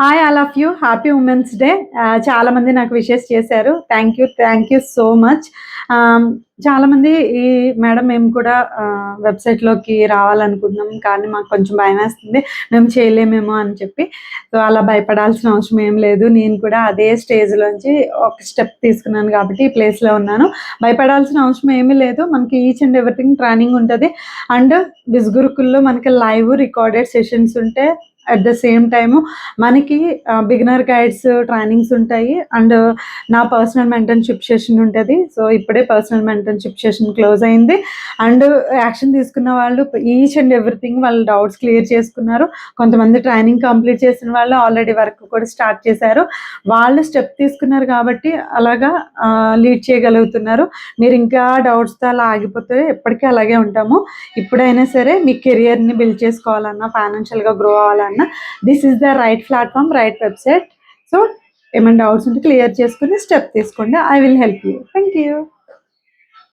Hi all of you. Happy women's day. చాలామంది నాకు wishes చేశారు. Thank you so much. చాలామంది ఈ మేడం మేము కూడా వెబ్సైట్లోకి రావాలనుకుంటున్నాం, కానీ మాకు కొంచెం భయం వేస్తుంది, మేము చేయలేమేమో అని చెప్పి. సో అలా భయపడాల్సిన అవసరం ఏం లేదు. నేను కూడా అదే స్టేజ్లోంచి ఒక స్టెప్ తీసుకున్నాను కాబట్టి ఈ ప్లేస్లో ఉన్నాను. భయపడాల్సిన అవసరం ఏమీ లేదు. మనకి ఈచ్ అండ్ ఎవ్రీథింగ్ ట్రైనింగ్ ఉంటుంది. అండ్ బిస్గురుకుల్లో మనకి లైవ్ రికార్డెడ్ సెషన్స్ ఉంటాయి. అట్ ద సేమ్ టైము మనకి బిగినర్ గైడ్స్ ట్రైనింగ్స్ ఉంటాయి. అండ్ నా పర్సనల్ మెంటర్షిప్ సెషన్ ఉంటుంది. సో ఇప్పుడే పర్సనల్ మెంటర్షిప్ సెషన్ క్లోజ్ అయింది. అండ్ యాక్షన్ తీసుకున్న వాళ్ళు ఈచ్ అండ్ ఎవ్రీథింగ్ వాళ్ళ డౌట్స్ క్లియర్ చేసుకున్నారు. కొంతమంది ట్రైనింగ్ కంప్లీట్ చేసిన వాళ్ళు ఆల్రెడీ వర్క్ కూడా స్టార్ట్ చేశారు. వాళ్ళు స్టెప్ తీసుకున్నారు కాబట్టి అలాగా లీడ్ చేయగలుగుతున్నారు. మీరు ఇంకా డౌట్స్తో అలా ఆగిపోతే ఎప్పటికీ అలాగే ఉంటాము. ఇప్పుడైనా సరే మీ కెరియర్ని బిల్డ్ చేసుకోవాలన్నా, ఫైనాన్షియల్గా గ్రో అవ్వాలన్నా this is the right platform, right website. So ఏమైనా డౌట్స్ ఉంటే క్లియర్ చేసుకుని స్టెప్ తీసుకోండి. I will help you. Thank you.